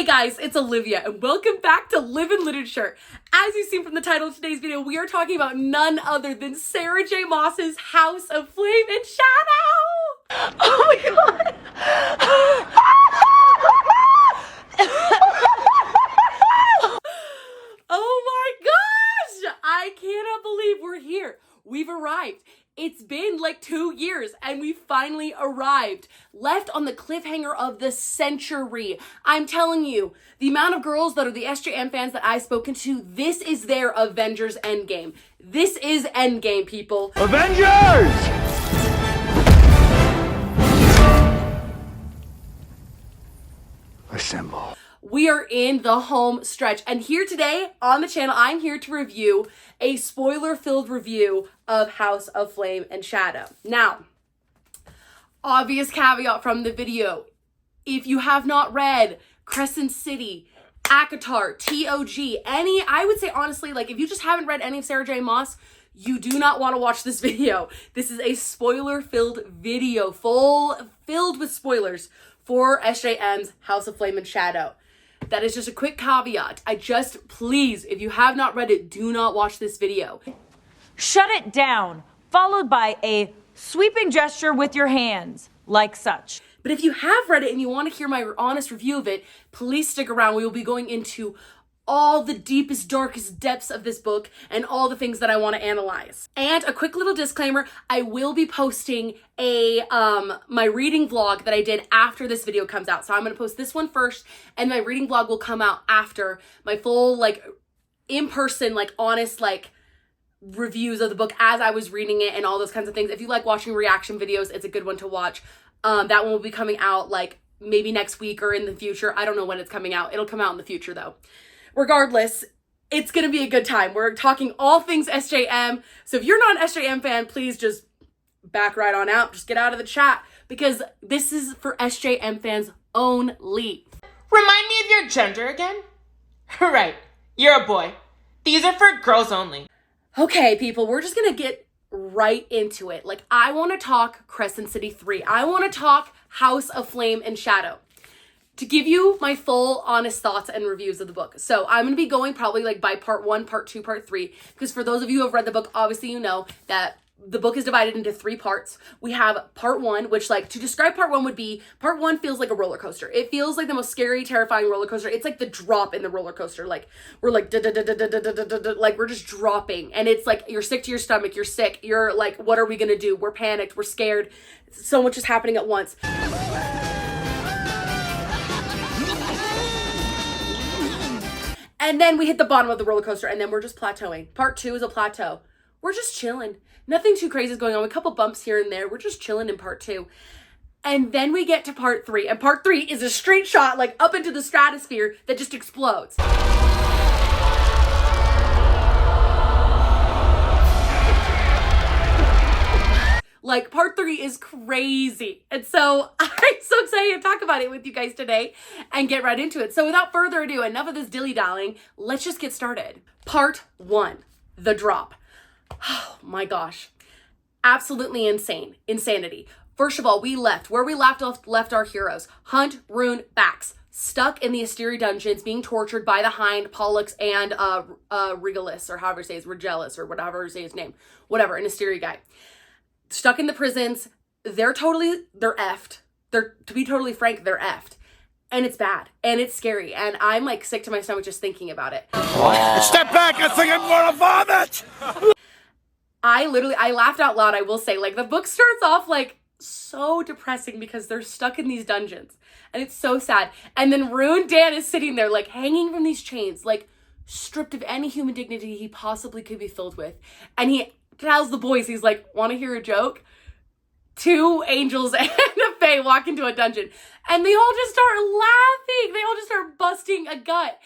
Hey guys, it's Olivia and welcome back to Live in Literature. As you've seen from the title of today's video, we are talking about none other than Sarah J Maas's House of Flame and Shadow! Oh my god! Oh my gosh! I cannot believe we're here. We've arrived. It's been like 2 years and we finally arrived. Left on the cliffhanger of the century. I'm telling you, the amount of girls that are the SJM fans that I've spoken to, this is their Avengers Endgame. This is Endgame, people. Avengers! Assemble. We are in the home stretch, and here today on the channel, I'm here to review a spoiler-filled review of House of Flame and Shadow. Now, obvious caveat from the video, if you have not read Crescent City, ACOTAR, TOG, I would say honestly, like if you just haven't read any of Sarah J Maas, you do not want to watch this video. This is a spoiler-filled video, filled with spoilers for SJM's House of Flame and Shadow. That is just a quick caveat. Please, if you have not read it, do not watch this video. Shut it down, followed by a sweeping gesture with your hands, like such. But if you have read it and you want to hear my honest review of it, please stick around. We will be going into all the deepest, darkest depths of this book and all the things that I want to analyze. And a quick little disclaimer, I will be posting my reading vlog that I did after this video comes out. So I'm going to post this one first and my reading vlog will come out after my full in-person honest reviews of the book as I was reading it and all those kinds of things. If you like watching reaction videos, it's a good one to watch. That one will be coming out maybe next week or in the future. I don't know when it's coming out. It'll come out in the future though. Regardless, it's going to be a good time. We're talking all things SJM. So if you're not an SJM fan, please just back right on out. Just get out of the chat because this is for SJM fans only. Remind me of your gender again? Right, you're a boy. These are for girls only. Okay, people, we're just going to get right into it. I want to talk Crescent City 3. I want to talk House of Flame and Shadow. To give you my full honest thoughts and reviews of the book. So I'm going to be going probably by part 1, part 2, part 3. Because for those of you who have read the book, obviously you know that the book is divided into 3 parts. We have part 1, which to describe part 1 would be, part 1 feels like a roller coaster. It feels like the most scary, terrifying roller coaster. It's like the drop in the roller coaster. We're we're just dropping. And it's you're sick to your stomach. You're sick. You're what are we going to do? We're panicked. We're scared. So much is happening at once. And then we hit the bottom of the roller coaster and then we're just plateauing. Part 2 is a plateau. We're just chilling. Nothing too crazy is going on. A couple bumps here and there. We're just chilling in part 2. And then we get to part 3. And part 3 is a straight shot up into the stratosphere that just explodes. Part 3 is crazy. And so I'm so excited to talk about it with you guys today and get right into it. So without further ado, enough of this dilly-dallying, let's just get started. Part 1, the drop. Oh my gosh. Absolutely insane. Insanity. First of all, where we left our heroes. Hunt, Rune, Bax. Stuck in the Asteri dungeons, being tortured by the Hind, Pollux, and Regalis, or however you say his, Regalis, or whatever you say his name. Whatever, an Asteri guy. Stuck in the prisons, they're effed. To be totally frank, they're effed. And it's bad. And it's scary. And I'm sick to my stomach just thinking about it. Step back, I think I'm gonna vomit! I laughed out loud, I will say. The book starts off so depressing because they're stuck in these dungeons. And it's so sad. And then Rune Dan is sitting there hanging from these chains, stripped of any human dignity he possibly could be filled with. And he tells the boys, he's want to hear a joke? 2 angels and a fae walk into a dungeon and they all just start laughing. They all just start busting a gut.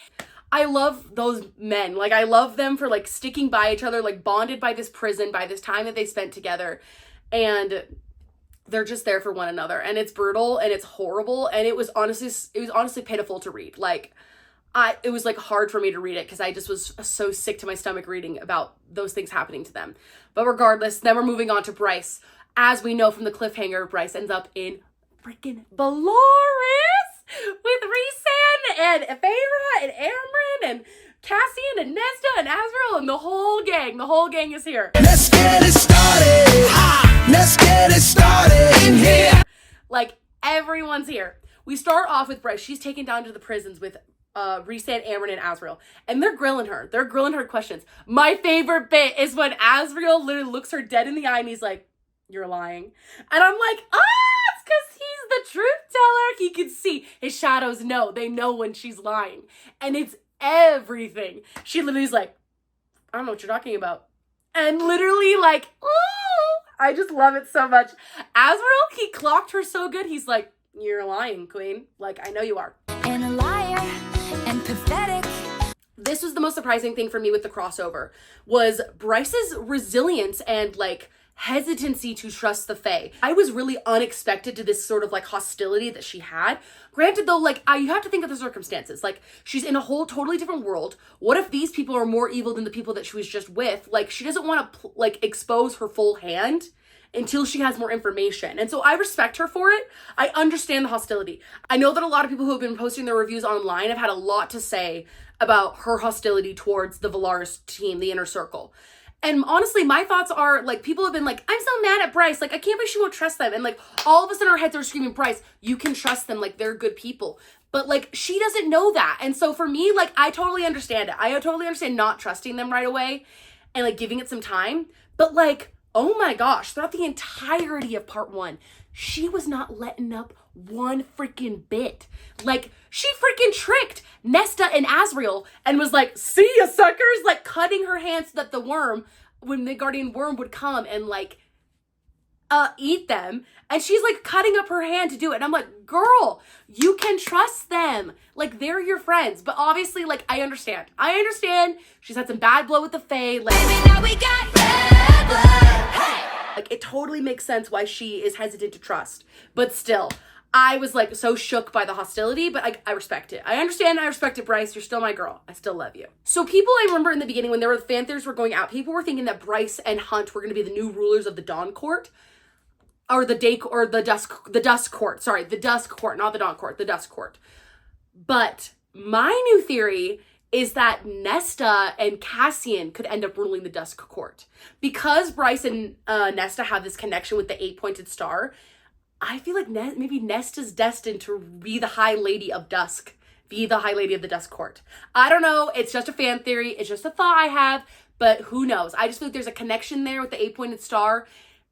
I love those men. I love them for sticking by each other, bonded by this prison, by this time that they spent together. And they're just there for one another. And it's brutal and it's horrible. And it was honestly pitiful to read. It was hard for me to read it because I just was so sick to my stomach reading about those things happening to them. But regardless, then we're moving on to Bryce. As we know from the cliffhanger, Bryce ends up in freaking Valores. with Rhysand and Feyre and Amryn and Cassian and Nesta and Azriel and the whole gang. The whole gang is here. Let's get it started. Let's get it started in here. Like, everyone's here. We start off with Bryce. She's taken down to the prisons with Rhysand, Amryn, and Azriel. And they're grilling her. They're grilling her questions. My favorite bit is when Azriel literally looks her dead in the eye and he's like, "You're lying." And I'm like, it's because he's the truth teller. He can see. His shadows know. They know when she's lying. And it's everything. She literally is like, "I don't know what you're talking about." And literally like, I just love it so much. Azriel, he clocked her so good. He's like, "You're lying, queen. Like, I know you are." And a liar and pathetic. This was the most surprising thing for me with the crossover, was Bryce's resilience and like hesitancy to trust the Fae. I was really unexpected to this sort of like hostility that she had. Granted though, like you have to think of the circumstances. Like, she's in a whole totally different world. What if these people are more evil than the people that she was just with? Like, she doesn't want to like expose her full hand until she has more information. And so I respect her for it. I understand the hostility. I know that a lot of people who have been posting their reviews online have had a lot to say about her hostility towards the Valaris team, the Inner Circle. And honestly, my thoughts are, like, people have been like, "I'm so mad at Bryce. Like, I can't believe she won't trust them." And like, all of a sudden our heads are screaming, "Bryce, you can trust them. Like, they're good people." But like, she doesn't know that. And so for me, like, I totally understand it. I totally understand not trusting them right away and like giving it some time. But like, oh my gosh, throughout the entirety of part 1, she was not letting up one freaking bit. Like, she freaking tricked Nesta and Azriel and was like, "See ya, suckers," like cutting her hand so that the worm, when the guardian worm would come and like eat them, and she's like cutting up her hand to do it. And I'm like, girl, you can trust them. Like, they're your friends. But obviously, like, I understand. She's had some bad blood with the Fae. Like, Baby, now we got bad blood. Hey! like, it totally makes sense why she is hesitant to trust. But still, I was like so shook by the hostility, but I respect it. I understand. I respect it, Bryce. You're still my girl. I still love you. So people, I remember in the beginning when there were fan theories were going out, people were thinking that Bryce and Hunt were going to be the new rulers of the Dawn Court. Or the Dusk Court. Sorry, the Dusk Court, not the Dawn Court, the Dusk Court. But my new theory is that Nesta and Cassian could end up ruling the Dusk Court. Because Bryce and Nesta have this connection with the 8-pointed star, I feel like maybe Nesta's destined to be the High Lady of Dusk. Be the High Lady of the Dusk Court. I don't know. It's just a fan theory. It's just a thought I have. But who knows? I just feel like there's a connection there with the 8-pointed star.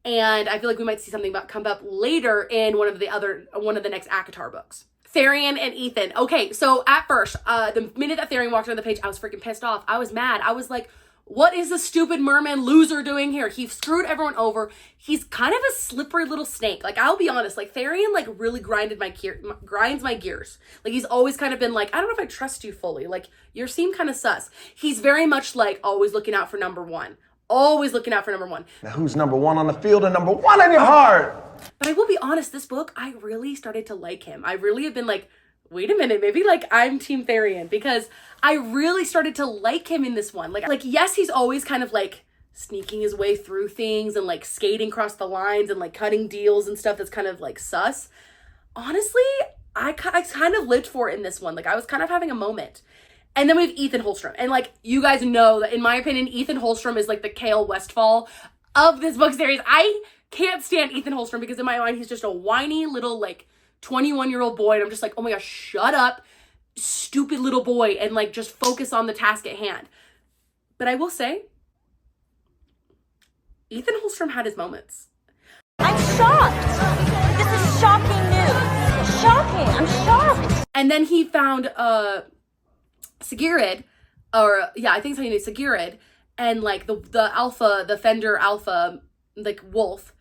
And I feel like we might see something come up later in one of the next ACOTAR books. Tharian and Ethan. Okay, so at first, the minute that Tharian walked on the page, I was freaking pissed off. I was mad. I was like, what is this stupid merman loser doing here? He screwed everyone over. He's kind of a slippery little snake. Like, I'll be honest, like, Tharian, like, really grinds my gears. Like, he's always kind of been like, I don't know if I trust you fully. Like, you seem kind of sus. He's very much like always looking out for number one. Always looking out for number one. Now, who's number one on the field and number one in your heart? But I will be honest, this book, I really started to like him. I really have been like, wait a minute, maybe like I'm Team Tharian, because I really started to like him in this one. Like yes, he's always kind of like sneaking his way through things and like skating across the lines and like cutting deals and stuff that's kind of like sus. Honestly, I kind of lived for it in this one. Like, I was kind of having a moment. And then we have Ethan Holstrom. And like, you guys know that in my opinion, Ethan Holstrom is like the Kale Westfall of this book series. I can't stand Ethan Holstrom because in my mind, he's just a whiny little like 21-year-old boy. And I'm just like, oh my gosh, shut up, stupid little boy. And like, just focus on the task at hand. But I will say, Ethan Holstrom had his moments. I'm shocked. This is shocking news. Shocking. I'm shocked. And then he found Sigurd, or yeah, I think it's how you name Sigurd, and like the alpha, the Fender alpha, like wolf,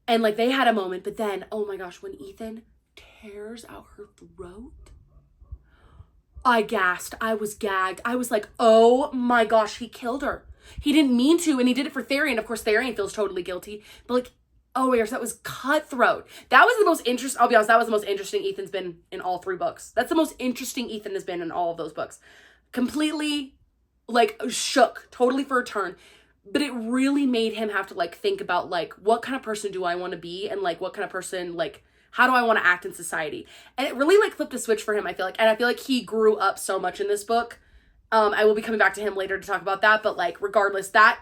and like they had a moment. But then, oh my gosh, when Ethan tears out her throat, I gasped. I was gagged. I was like, oh my gosh, he killed her. He didn't mean to, and he did it for Tharian. Of course, Tharian feels totally guilty, but like, oh my gosh, that was cutthroat. That was the most interesting, I'll be honest, that was the most interesting Ethan's been in all 3 books. That's the most interesting Ethan has been in all of those books. Completely, like, shook, totally for a turn. But it really made him have to, like, think about, like, what kind of person do I want to be? And, like, what kind of person, like, How do I want to act in society? And it really like flipped a switch for him, I feel like. And I feel like he grew up so much in this book. I will be coming back to him later to talk about that. But like, regardless, that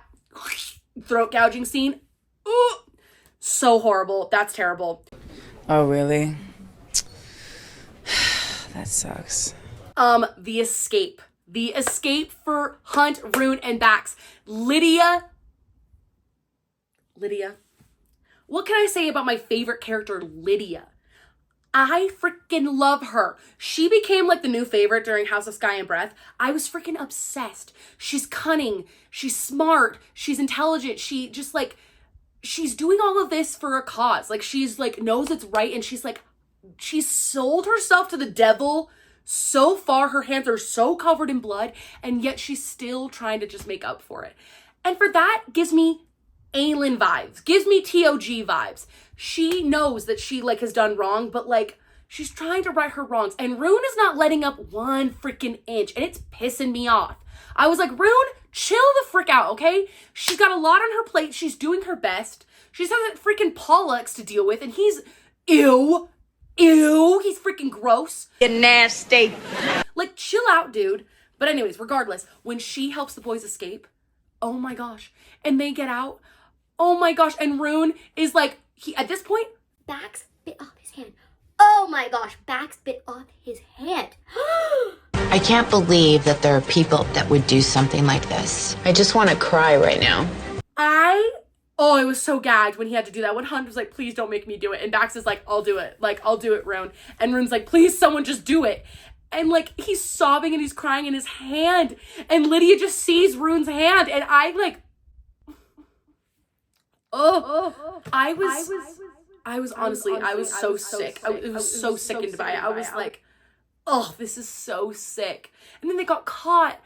throat gouging scene, ooh, so horrible. That's terrible. Oh, really? That sucks. The escape. The escape for Hunt, Rune, and Bax. Lydia. What can I say about my favorite character, Lydia? I freaking love her. She became like the new favorite during House of Sky and Breath. I was freaking obsessed. She's cunning. She's smart. She's intelligent. She just like, she's doing all of this for a cause. Like she's like, knows it's right. And she's like, she's sold herself to the devil so far. Her hands are so covered in blood. And yet she's still trying to just make up for it. And for that gives me Aelin vibes, gives me TOG vibes. She knows that she like has done wrong, but like she's trying to right her wrongs. And Rune is not letting up one freaking inch, and it's pissing me off. I was like, Rune, chill the frick out, okay? She's got a lot on her plate. She's doing her best. She just has that freaking Pollux to deal with, and he's ew, he's freaking gross. You nasty. Like, chill out, dude. But anyways, regardless, when she helps the boys escape, oh my gosh, and they get out, oh my gosh, and Rune is like, he at this point, Bax bit off his hand. Oh my gosh, Bax bit off his hand. I can't believe that there are people that would do something like this. I just want to cry right now. I was so gagged when he had to do that. When Hunt was like, please don't make me do it. And Bax is like, I'll do it. Like, I'll do it, Rune. And Rune's like, please, someone just do it. And like, he's sobbing and he's crying in his hand. And Lydia just sees Rune's hand. And I like, I was honestly, I was so sick. It was so sickened by it. I was like, oh, this is so sick. And then they got caught.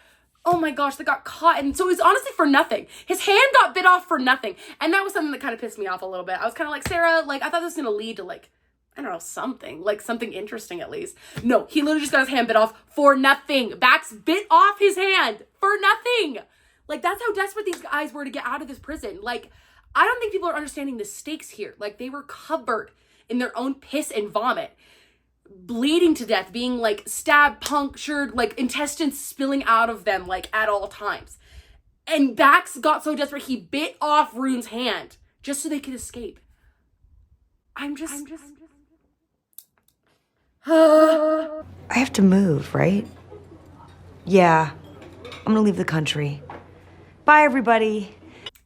Oh my gosh, they got caught. And so it was honestly for nothing. His hand got bit off for nothing. And that was something that kind of pissed me off a little bit. I was kind of like, Sarah, like, I thought this was going to lead to like, I don't know, something interesting at least. No, he literally just got his hand bit off for nothing. Bax bit off his hand for nothing. Like, that's how desperate these guys were to get out of this prison. Like, I don't think people are understanding the stakes here. Like, they were covered in their own piss and vomit, bleeding to death, being like stabbed, punctured, like intestines spilling out of them like at all times. And Bax got so desperate he bit off Rune's hand just so they could escape. I have to move, right? Yeah, I'm gonna leave the country. Bye, everybody.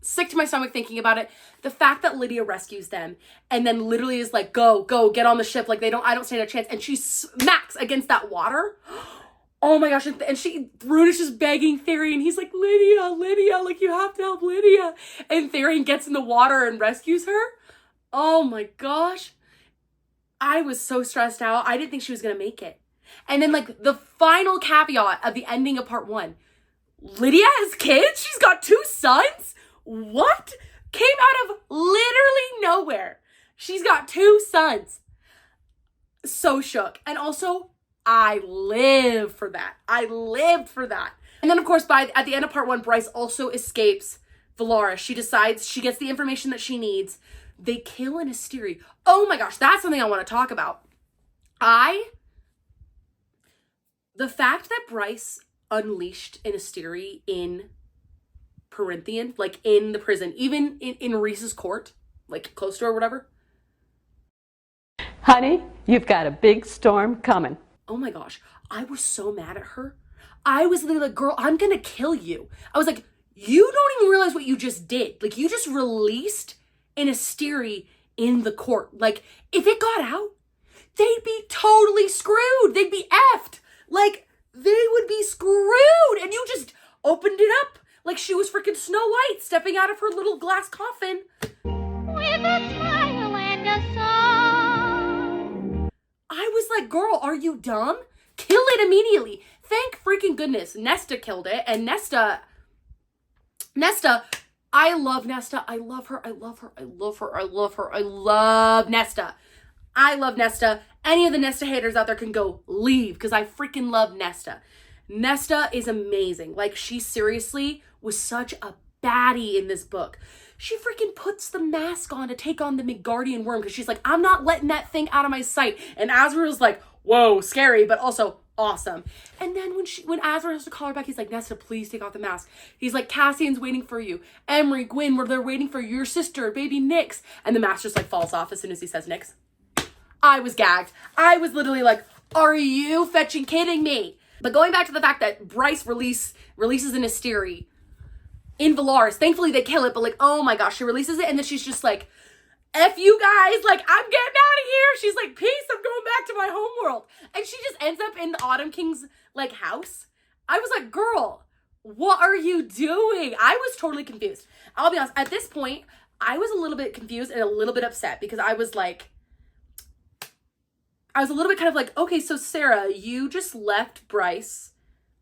Sick to my stomach thinking about it. The fact that Lydia rescues them and then literally is like, go, get on the ship. Like, I don't stand a chance. And she smacks against that water. Oh my gosh. And Rune is just begging Therian. He's like, Lydia, like, you have to help Lydia. And Therian gets in the water and rescues her. Oh my gosh. I was so stressed out. I didn't think she was going to make it. And then like the final caveat of the ending of part 1. Lydia has kids? She's got 2 sons? What? Came out of literally nowhere. She's got 2 sons. So shook. And also, I live for that. I lived for that. And then, of course, at the end of part 1, Bryce also escapes Valaris. She decides, she gets the information that she needs. They kill an Asteri. Oh my gosh, that's something I want to talk about. The fact that Bryce unleashed an Asteri in Corinthian, like in the prison, even in Reese's court, like close to her or whatever. Honey, you've got a big storm coming. Oh my gosh, I was so mad at her. I was literally like, girl, I'm gonna kill you. I was like, you don't even realize what you just did. Like, you just released an Asteri in the court. Like, if it got out, they'd be totally screwed. They'd be effed. Like, they would be screwed. And you just opened it up like she was freaking Snow White stepping out of her little glass coffin. With a smile and a song. I was like, girl, are you dumb? Kill it immediately. Thank freaking goodness Nesta killed it. And Nesta, I love Nesta. I love her. I love Nesta. I love Nesta. Any of the Nesta haters out there can go leave because I freaking love Nesta. Nesta is amazing. Like, she seriously was such a baddie in this book. She freaking puts the mask on to take on the Midgardian worm because she's like, I'm not letting that thing out of my sight. And Azrael's like, whoa, scary, but also awesome. And then when Azrael has to call her back, he's like, Nesta, please take off the mask. He's like, Cassian's waiting for you. Emery, Gwyn, they're waiting for your sister, baby Nyx. And the mask just like falls off as soon as he says Nyx. I was gagged. I was literally like, are you fetching kidding me? But going back to the fact that Bryce releases an Asteri in Valaris. Thankfully they kill it, but like, oh my gosh, she releases it and then she's just like, F you guys, like, I'm getting out of here. She's like, peace, I'm going back to my homeworld. And she just ends up in the Autumn King's like house. I was like, girl, what are you doing? I was totally confused. I'll be honest, at this point, I was a little bit confused and a little bit upset because I was a little bit kind of like, okay, so Sarah, you just left Bryce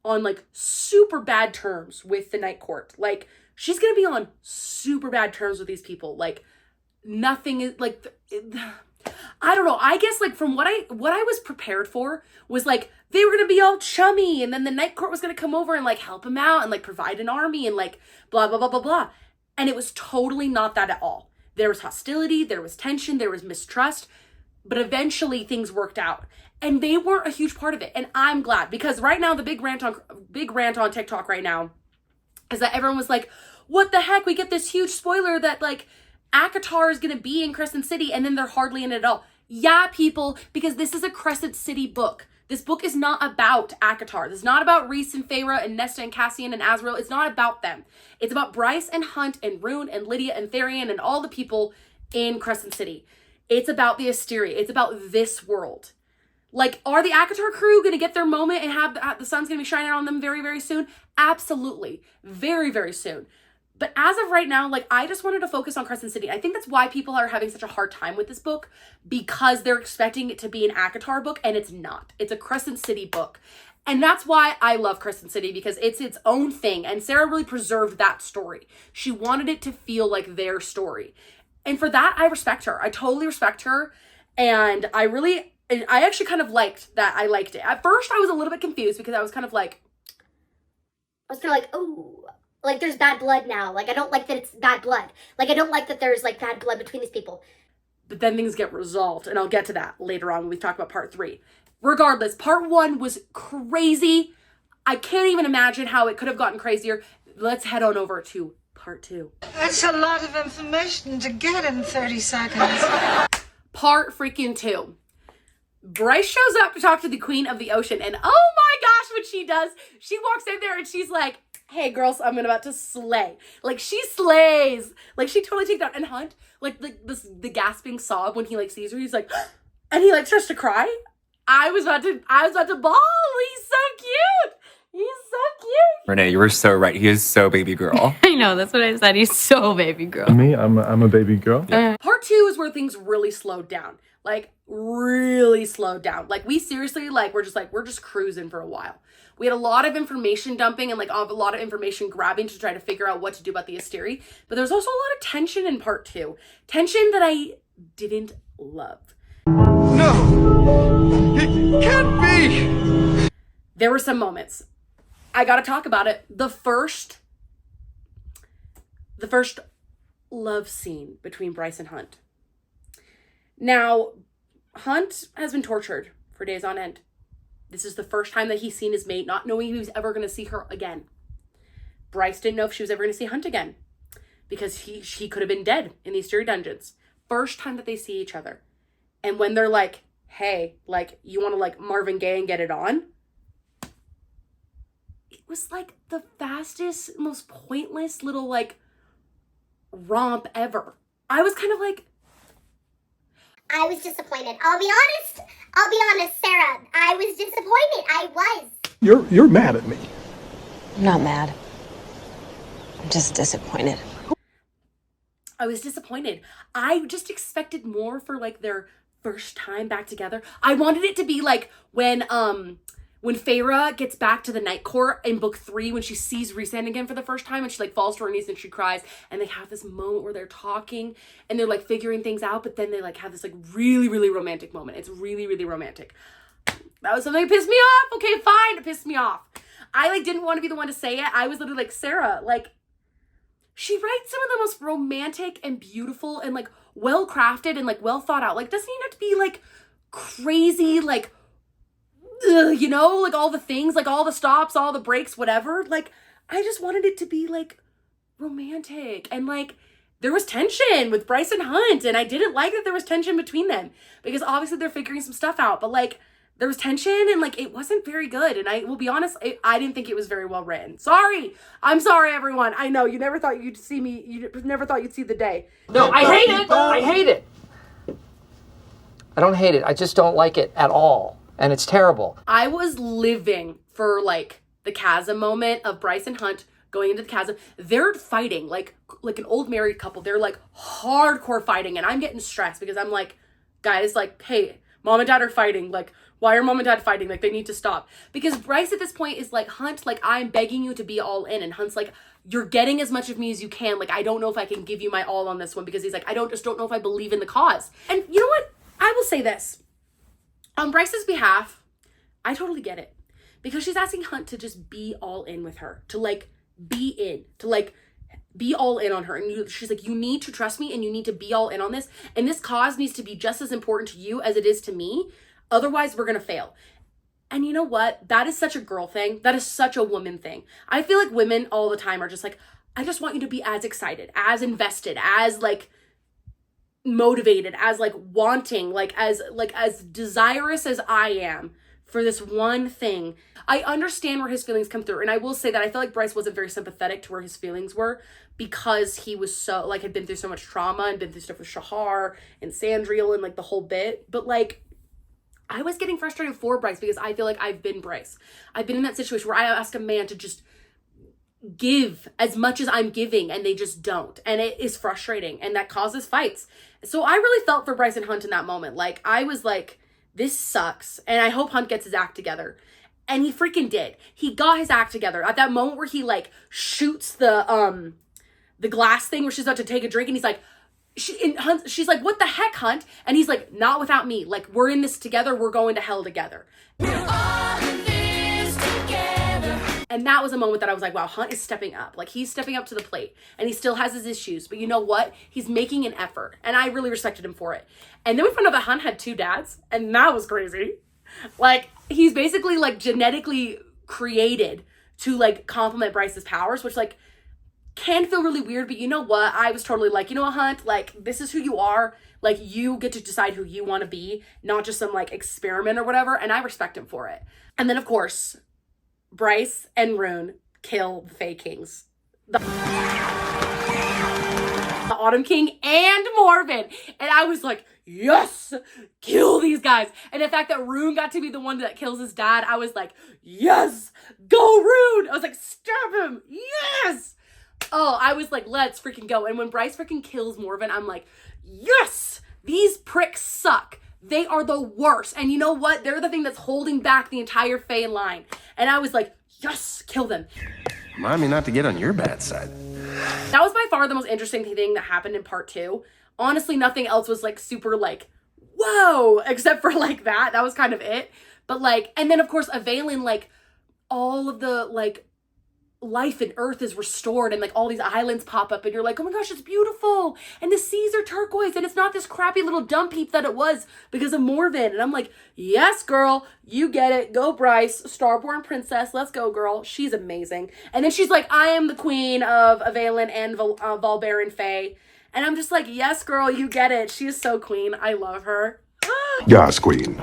on like super bad terms with the Night Court. Like, she's gonna be on super bad terms with these people. Like, nothing is like, I don't know. I guess like from what I was prepared for was like they were gonna be all chummy, and then the Night Court was gonna come over and like help him out and like provide an army and like blah blah blah blah blah. And it was totally not that at all. There was hostility, there was tension, there was mistrust, but eventually things worked out. And they weren't a huge part of it. And I'm glad, because right now the big rant on TikTok right now is that everyone was like, what the heck? We get this huge spoiler that like ACOTAR is going to be in Crescent City and then they're hardly in it at all. Yeah, people, because this is a Crescent City book. This book is not about ACOTAR. This is not about Rhys and Feyre and Nesta and Cassian and Azrael. It's not about them. It's about Bryce and Hunt and Rune and Lydia and Tharian and all the people in Crescent City. It's about the Asteri. It's about this world. Like, are the ACOTAR crew going to get their moment and have the sun's going to be shining on them very, very soon? Absolutely. Very, very soon. But as of right now, like, I just wanted to focus on Crescent City. I think that's why people are having such a hard time with this book, because they're expecting it to be an ACOTAR book, and it's not. It's a Crescent City book. And that's why I love Crescent City, because it's its own thing. And Sarah really preserved that story. She wanted it to feel like their story. And for that, I respect her. I totally respect her. And I actually kind of liked that. I liked it. At first, I was a little bit confused because I was kind of like, oh, like there's bad blood now. Like, I don't like that it's bad blood. Like, I don't like that there's like bad blood between these people. But then things get resolved, and I'll get to that later on when we talk about part 3. Regardless, part 1 was crazy. I can't even imagine how it could have gotten crazier. Let's head on over to part 2. That's a lot of information to get in 30 seconds. Part freaking 2. Bryce shows up to talk to the Queen of the Ocean, and oh my gosh, what she does. She walks in there and she's like, hey girls, I'm about to slay. Like, she slays. Like, she totally takes down. And Hunt, like the gasping sob when he like sees her, he's like, and he like starts to cry. I was about to bawl. He's so cute. He's so cute. Renee, you were so right. He is so baby girl. I know, that's what I said. He's so baby girl. Me, I'm a baby girl. Yeah. Part 2 is where things really slowed down. Like, really slowed down. Like, we seriously, like, we're just cruising for a while. We had a lot of information dumping and like a lot of information grabbing to try to figure out what to do about the Asteri. But there was also a lot of tension in part 2. Tension that I didn't love. No! It can't be! There were some moments. I gotta talk about it. The first love scene between Bryce and Hunt. Now, Hunt has been tortured for days on end. This is the first time that he's seen his mate, not knowing he was ever going to see her again. Bryce didn't know if she was ever going to see Hunt again, because he could have been dead in these Asteri dungeons. First time that they see each other. And when they're like, hey, like, you want to like Marvin Gaye and get it on? It was like the fastest, most pointless little like romp ever. I was kind of like, I was disappointed. I'll be honest, Sarah. I was disappointed. I was. You're mad at me. I'm not mad. I'm just disappointed. I was disappointed. I just expected more for like their first time back together. I wanted it to be like when Feyre gets back to the Night Court in book 3, when she sees Rhysand again for the first time and she like falls to her knees and she cries, and they have this moment where they're talking and they're like figuring things out, but then they like have this like really, really romantic moment. It's really, really romantic. That was something that pissed me off. Okay, fine, it pissed me off. I like didn't want to be the one to say it. I was literally like, Sarah, like, she writes some of the most romantic and beautiful and like well crafted and like well thought out. Like, doesn't even have to be like crazy, like, you know, like all the things, like all the stops, all the breaks, whatever. Like, I just wanted it to be like romantic and like there was tension with Bryce and Hunt, and I didn't like that there was tension between them because obviously they're figuring some stuff out, but like there was tension and like it wasn't very good. And I will be honest, I didn't think it was very well written. Sorry. I'm sorry, everyone. I know you never thought you'd see me. You never thought you'd see the day. No, I hate it. I hate it. I don't hate it. I just don't like it at all. And it's terrible. I was living for like the chasm moment of Bryce and Hunt going into the chasm. They're fighting like an old married couple. They're like hardcore fighting, and I'm getting stressed because I'm like, guys, like, hey, mom and dad are fighting. Like, why are mom and dad fighting? Like, they need to stop. Because Bryce at this point is like, Hunt, like, I'm begging you to be all in. And Hunt's like, you're getting as much of me as you can. Like, I don't know if I can give you my all on this one, because he's like, I don't know if I believe in the cause. And you know what? I will say this. On Bryce's behalf, I totally get it. Because she's asking Hunt to just be all in with her. To like, be all in on her. And she's like, you need to trust me and you need to be all in on this. And this cause needs to be just as important to you as it is to me. Otherwise, we're going to fail. And you know what? That is such a girl thing. That is such a woman thing. I feel like women all the time are just like, I just want you to be as excited, as invested, as like motivated, as like wanting, like as desirous as I am for this one thing. I understand where his feelings come through. And I will say that I feel like Bryce wasn't very sympathetic to where his feelings were, because he was so, like, had been through so much trauma and been through stuff with Shahar and Sandriel and like the whole bit. But like, I was getting frustrated for Bryce because I feel like I've been Bryce. I've been in that situation where I ask a man to just give as much as I'm giving and they just don't. And it is frustrating and that causes fights. So I really felt for Bryce and Hunt in that moment. Like, I was like, this sucks. And I hope Hunt gets his act together. And he freaking did. He got his act together. At that moment where he like shoots the glass thing where she's about to take a drink, and he's like, she's like, what the heck, Hunt? And he's like, not without me. Like, we're in this together. We're going to hell together. And that was a moment that I was like, wow, Hunt is stepping up. Like, he's stepping up to the plate, and he still has his issues, but you know what? He's making an effort, and I really respected him for it. And then we found out that Hunt had 2 dads, and that was crazy. Like, he's basically like genetically created to like complement Bryce's powers, which like can feel really weird, but you know what? I was totally like, you know what, Hunt? Like, this is who you are. Like, you get to decide who you want to be, not just some like experiment or whatever. And I respect him for it. And then of course, Bryce and Rune kill the Fae Kings. The Autumn King and Morven. And I was like, yes, kill these guys. And the fact that Rune got to be the one that kills his dad, I was like, yes, go Rune. I was like, stab him. Yes. Oh, I was like, let's freaking go. And when Bryce freaking kills Morven, I'm like, yes, these pricks suck. They are the worst. And you know what? They're the thing that's holding back the entire Fae line. And I was like, yes, kill them. Remind me not to get on your bad side. That was by far the most interesting thing that happened in part 2. Honestly, nothing else was like super like, whoa, except for like that. That was kind of it. But like, and then of course, Avalon, like all of the like life and earth is restored, and like all these islands pop up, and you're like, oh my gosh, it's beautiful. And the seas are turquoise, and it's not this crappy little dump heap that it was because of Morven. And I'm like, yes, girl, you get it. Go Bryce, Starborn Princess. Let's go, girl. She's amazing. And then she's like, I am the queen of Avalon and Valbaran Fae. And I'm just like, yes, girl, you get it. She is so queen. I love her. Yes, queen.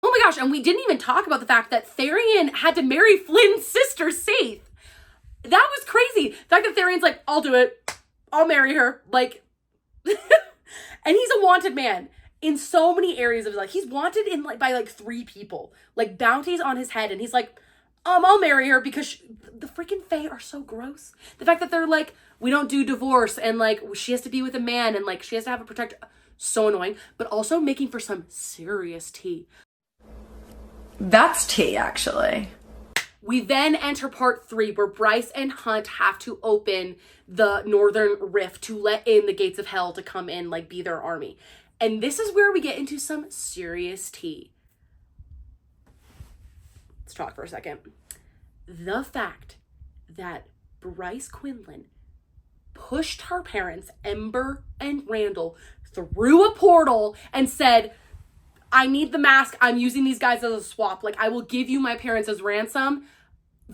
Oh my gosh, and we didn't even talk about the fact that Tharian had to marry Flynn's sister, Saith. That was crazy. The fact that Tharian's like, I'll do it. I'll marry her. Like, and he's a wanted man in so many areas of his life. He's wanted in like by like 3 people. Like, bounties on his head, and he's like, I'll marry her because the freaking Fae are so gross. The fact that they're like, we don't do divorce, and like she has to be with a man, and like she has to have a protector. So annoying, but also making for some serious tea. That's tea, actually. We then enter part 3, where Bryce and Hunt have to open the northern rift to let in the gates of hell to come in, like be their army. And this is where we get into some serious tea. Let's talk for a second. The fact that Bryce Quinlan pushed her parents, Ember and Randall, through a portal and said, I need the mask. I'm using these guys as a swap. Like, I will give you my parents as ransom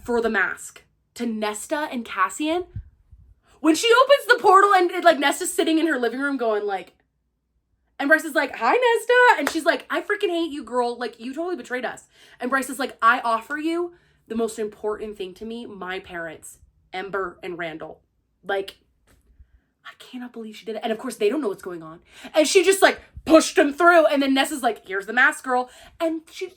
for the mask. To Nesta and Cassian. When she opens the portal and like Nesta's sitting in her living room going like, and Bryce is like, hi Nesta. And she's like, I freaking hate you, girl. Like, you totally betrayed us. And Bryce is like, I offer you the most important thing to me, my parents, Ember and Randall. Like, I cannot believe she did it. And of course, they don't know what's going on. And she just like pushed them through. And then Nessa's like, here's the mask, girl. And she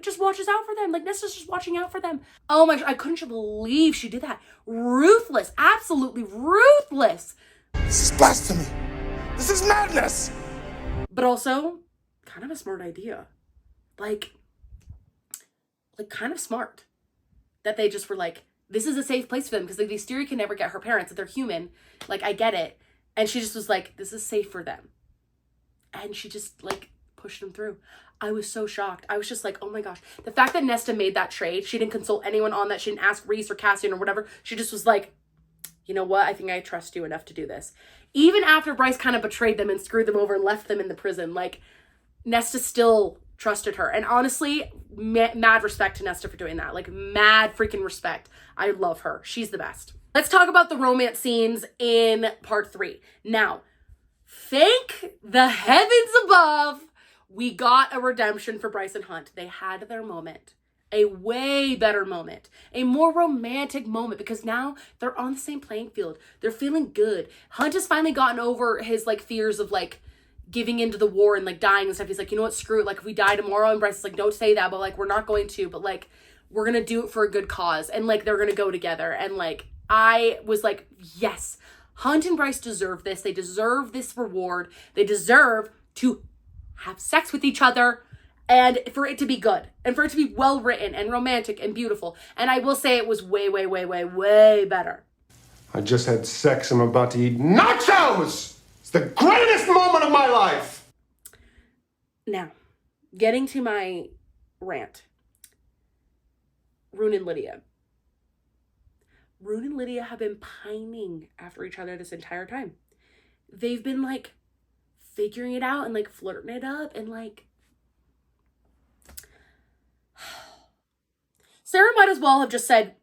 just watches out for them. Like, Nesta's just watching out for them. Oh my gosh, I couldn't believe she did that. Ruthless, absolutely ruthless. This is blasphemy. This is madness. But also, kind of a smart idea. Like kind of smart. That they just were like, this is a safe place for them because like the Styria can never get her parents. That they're human. Like, I get it. And she just was like, this is safe for them. And she just like pushed them through. I was so shocked. I was just like, oh my gosh. The fact that Nesta made that trade, she didn't consult anyone on that. She didn't ask Reese or Cassian or whatever. She just was like, you know what? I think I trust you enough to do this. Even after Bryce kind of betrayed them and screwed them over and left them in the prison, like, Nesta still trusted her. And honestly, mad respect to Nesta for doing that. Like, mad freaking respect. I love her. She's the best. Let's talk about the romance scenes in part 3. Now, thank the heavens above, we got a redemption for Bryce and Hunt. They had their moment. A way better moment. A more romantic moment because now they're on the same playing field. They're feeling good. Hunt has finally gotten over his like fears of like giving into the war and like dying and stuff. He's like, you know what, screw it. Like, if we die tomorrow, and Bryce is like, don't say that, but like, we're not going to, but like, we're gonna do it for a good cause. And like, they're gonna go together. And like, I was like, yes, Hunt and Bryce deserve this. They deserve this reward. They deserve to have sex with each other and for it to be good and for it to be well written and romantic and beautiful. And I will say it was way, way, way, way, way better. I just had sex. I'm about to eat nachos. It's the greatest moment of my life. Now, getting to my rant. Rune and Lydia. Rune and Lydia have been pining after each other this entire time. They've been like figuring it out and like flirting it up and like Sarah might as well have just said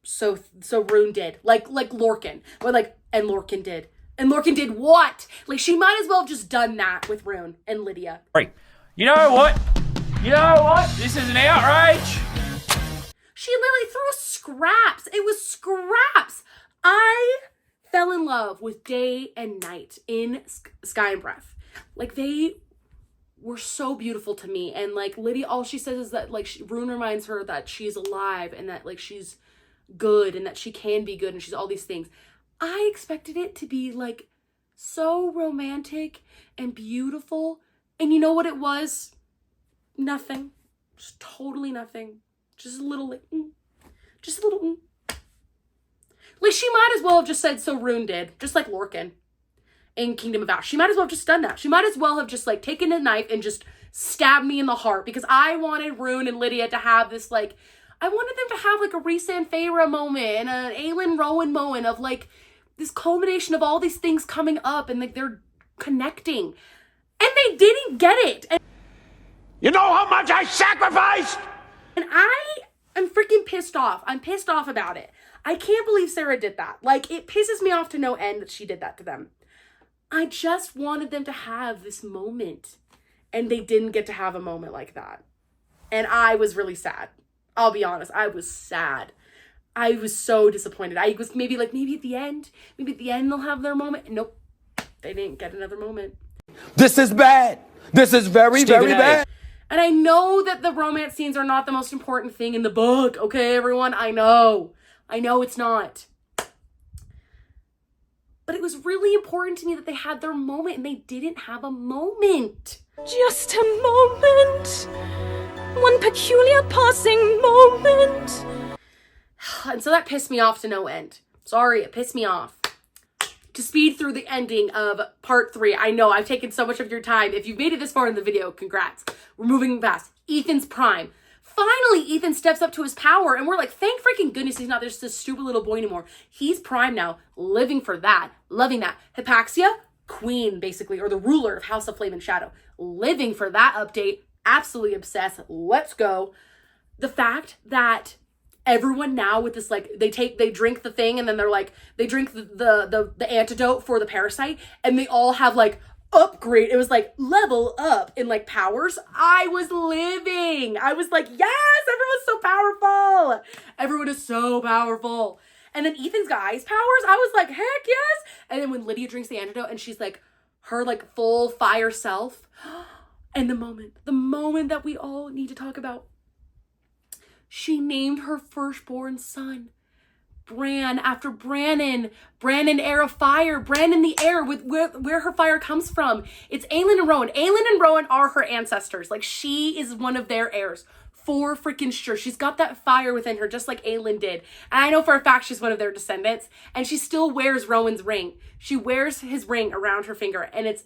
so Rune did. Like Lorcan. Or like, and Lorcan did. And Lorcan did what? Like, she might as well have just done that with Rune and Lydia. Right. You know what? This is an outrage. She literally threw scraps. It was scraps. I fell in love with Day and Night in Sky and Breath. Like, they were so beautiful to me. And like, Lydia, all she says is that like Rune reminds her that she's alive and that like she's good and that she can be good and she's all these things. I expected it to be like so romantic and beautiful. And you know what it was? Nothing. Just totally nothing. Just a little like, just a little. Like, she might as well have just said so Rune did, just like Lorcan in Kingdom of Ash. She might as well have just done that. She might as well have just like taken a knife and just stabbed me in the heart because I wanted Rune and Lydia to have this like, I wanted them to have like a Rhys and Feyre moment and an Aelin Rowan moment of like this culmination of all these things coming up and like they're connecting. And they didn't get it. And you know how much I sacrificed? And I'm freaking pissed off. I'm pissed off about it. I can't believe Sarah did that. Like, it pisses me off to no end that she did that to them. I just wanted them to have this moment. And they didn't get to have a moment like that. And I was really sad. I'll be honest. I was sad. I was so disappointed. I was maybe at the end they'll have their moment. Nope. They didn't get another moment. This is bad. This is very, very bad. And I know that the romance scenes are not the most important thing in the book. Okay, everyone? I know it's not. But it was really important to me that they had their moment and they didn't have a moment. Just a moment. One peculiar passing moment. And so that pissed me off to no end. Sorry, it pissed me off. To speed through the ending of part 3. I know I've taken so much of your time. If you've made it this far in the video, congrats. We're moving fast. Ethan's prime. Finally, Ethan steps up to his power, and we're like, thank freaking goodness he's not just this stupid little boy anymore. He's prime now, living for that, loving that. Hypaxia, queen, basically, or the ruler of House of Flame and Shadow, living for that update, absolutely obsessed. Let's go. The fact that everyone now with this, like, they drink the thing, and then they're like, they drink the antidote for the parasite, and they all have like upgrade. It was like level up in like powers. I was living. I was like, yes, everyone's so powerful. Everyone is so powerful. And then Ethan's got ice powers. I was like, heck yes. And then when Lydia drinks the antidote and she's like her like full fire self. And the moment that we all need to talk about. She named her firstborn son Bran after Brannon heir of fire, Brandon the heir, with where her fire comes from. It's Aelin and Rowan. Aelin and Rowan are her ancestors. Like, she is one of their heirs for freaking sure. She's got that fire within her, just like Aelin did. And I know for a fact she's one of their descendants, and she still wears Rowan's ring. She wears his ring around her finger, and it's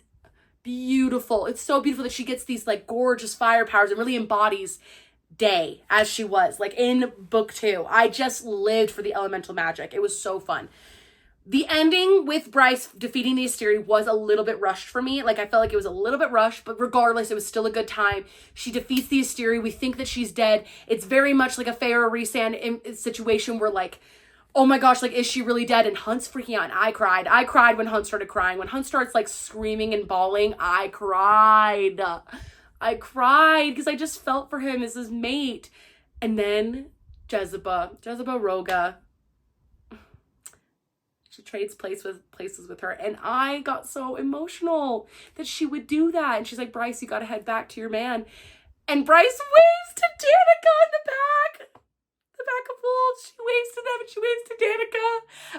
beautiful. It's so beautiful that she gets these like gorgeous fire powers and really embodies Day as she was like in book 2. I just lived for the elemental magic. It was so fun. The ending with Bryce defeating the Asteri was a little bit rushed for me. Like, I felt like it was a little bit rushed, but regardless, it was still a good time. She defeats the Asteri. We think that she's dead. It's very much like a Feyre Rhysand situation where like, oh my gosh, like, is she really dead? And Hunt's freaking out. And I cried when Hunt started crying. When Hunt starts like screaming and bawling, I cried because I just felt for him as his mate. And then Jezebel Roga, she trades places with her, and I got so emotional that she would do that. And she's like, Bryce, you gotta head back to your man. And Bryce waves to Danica in the back of Wolves. She waves to them and she waves to Danica.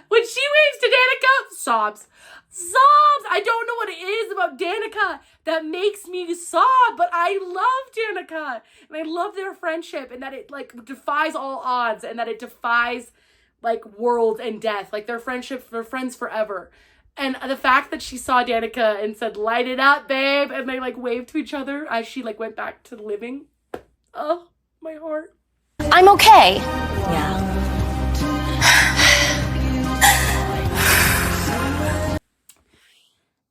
When she waves to Danica, sobs. I don't know what it is about Danica that makes me sob, but I love Danica, and I love their friendship, and that it like defies all odds, and that it defies like world and death. Like, their friendship, they're friends forever. And the fact that she saw Danica and said, light it up, babe, and they like waved to each other as she like went back to living. Oh, my heart. I'm okay. Yeah.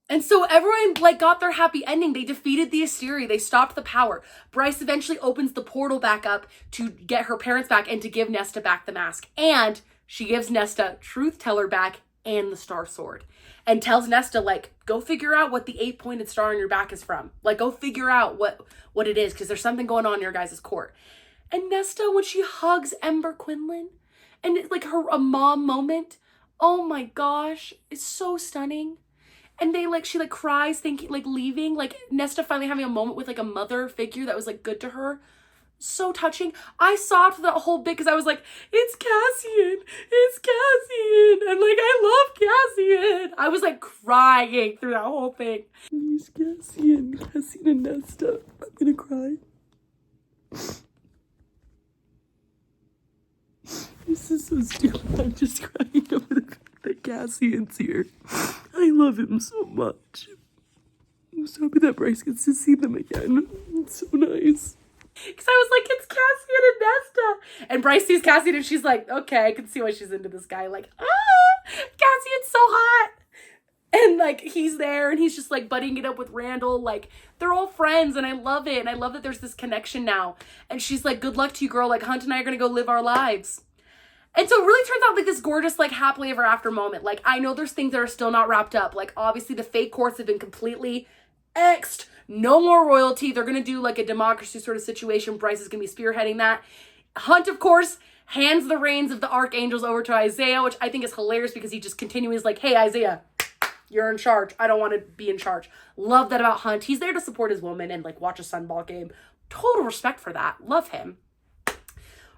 And so everyone like got their happy ending. They defeated the Asteri. They stopped the power. Bryce eventually opens the portal back up to get her parents back and to give Nesta back the mask. And she gives Nesta Truth Teller back and the Star Sword. And tells Nesta, like, go figure out what the 8-pointed star on your back is from. Like, go figure out what it is, because there's something going on in your guys' court. And Nesta, when she hugs Ember Quinlan, and it's like a mom moment, oh my gosh, it's so stunning. And she like cries thinking, like, leaving, like Nesta finally having a moment with like a mother figure that was like good to her. So touching. I sobbed that whole bit because I was like, it's Cassian. And like, I love Cassian. I was like crying through that whole thing. It's Cassian and Nesta. I'm gonna cry. This is so stupid. I'm just crying over the fact that Cassian's here. I love him so much. I'm so happy that Bryce gets to see them again. It's so nice. Because I was like, it's Cassian and Nesta. And Bryce sees Cassian and she's like, okay, I can see why she's into this guy. Like, Cassian's so hot. And like, he's there and he's just like buddying it up with Randall. Like, they're all friends and I love it. And I love that there's this connection now. And she's like, good luck to you, girl. Like, Hunt and I are going to go live our lives. And so it really turns out like this gorgeous, like, happily ever after moment. Like, I know there's things that are still not wrapped up. Like, obviously the fake courts have been completely X'd. No more royalty. They're going to do like a democracy sort of situation. Bryce is going to be spearheading that. Hunt, of course, hands the reins of the archangels over to Isaiah, which I think is hilarious because he just continues like, hey, Isaiah, you're in charge. I don't want to be in charge. Love that about Hunt. He's there to support his woman and like watch a Sunball game. Total respect for that. Love him.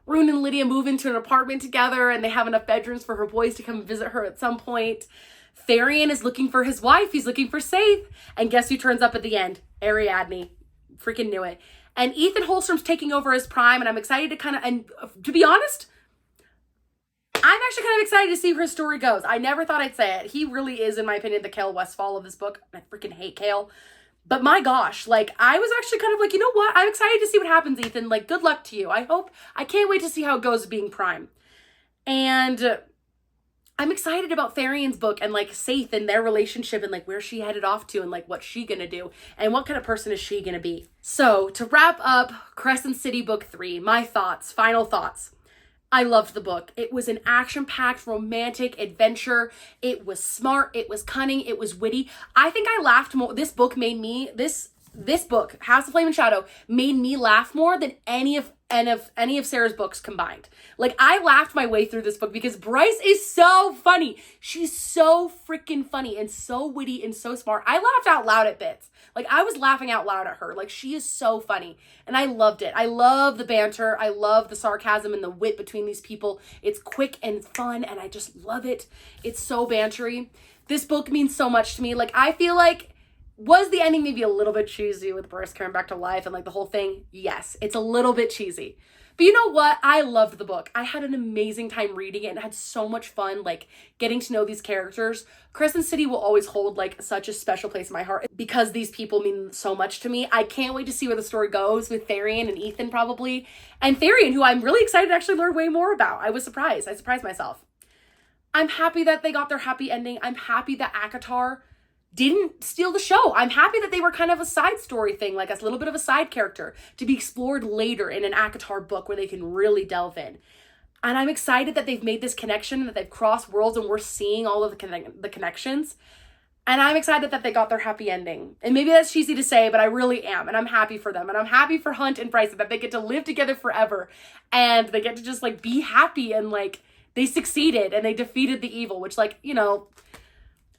Rune and Lydia move into an apartment together and they have enough bedrooms for her boys to come visit her at some point. Tharian is looking for his wife. He's looking for Safe. And guess who turns up at the end? Ariadne. Freaking knew it. And Ethan Holstrom's taking over as Prime, and I'm excited to and to be honest, I'm actually kind of excited to see where his story goes. I never thought I'd say it. He really is, in my opinion, the Cale Westfall of this book. I freaking hate Cale. But my gosh, like, I was actually kind of like, you know what? I'm excited to see what happens, Ethan. Like, good luck to you. I can't wait to see how it goes being Prime. And I'm excited about Tharion's book and like Saith and their relationship and like where she headed off to and like what she gonna do and what kind of person is she gonna be. So to wrap up Crescent City Book 3, my thoughts, final thoughts. I loved the book. It was an action-packed, romantic adventure. It was smart. It was cunning. It was witty. I think I laughed more. This book made me, this book, House of Flame and Shadow, made me laugh more than any of Sarah's books combined. Like, I laughed my way through this book because Bryce is so funny. She's so freaking funny and so witty and so smart. I laughed out loud at bits. Like, I was laughing out loud at her. Like, she is so funny. And I loved it. I love the banter. I love the sarcasm and the wit between these people. It's quick and fun, and I just love it. It's so bantery. This book means so much to me. Like, I feel like, was the ending maybe a little bit cheesy with Bryce coming back to life and like the whole thing? Yes, it's a little bit cheesy. But you know what? I loved the book. I had an amazing time reading it and had so much fun, like, getting to know these characters. Crescent City will always hold, like, such a special place in my heart because these people mean so much to me. I can't wait to see where the story goes with Tharion and Ethan, probably. And Tharion, who I'm really excited to actually learn way more about. I was surprised. I surprised myself. I'm happy that they got their happy ending. I'm happy that ACOTAR didn't steal the show. I'm happy that they were kind of a side story thing, like a little bit of a side character to be explored later in an ACOTAR book where they can really delve in. And I'm excited that they've made this connection, that they've crossed worlds and we're seeing all of the connections. And I'm excited that they got their happy ending. And maybe that's cheesy to say, but I really am. And I'm happy for them. And I'm happy for Hunt and Bryce that they get to live together forever. And they get to just like be happy and like they succeeded and they defeated the evil, which, like, you know,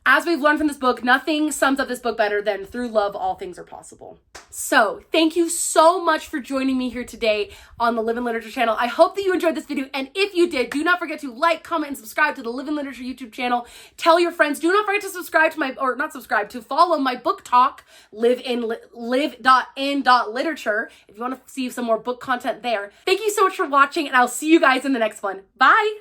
as we've learned from this book, nothing sums up this book better than through love, all things are possible. So thank you so much for joining me here today on the Live in Literature channel. I hope that you enjoyed this video. And if you did, do not forget to like, comment, and subscribe to the Live in Literature YouTube channel. Tell your friends. Do not forget to subscribe to to follow my book talk, live.in.literature, if you want to see some more book content there. Thank you so much for watching, and I'll see you guys in the next one. Bye.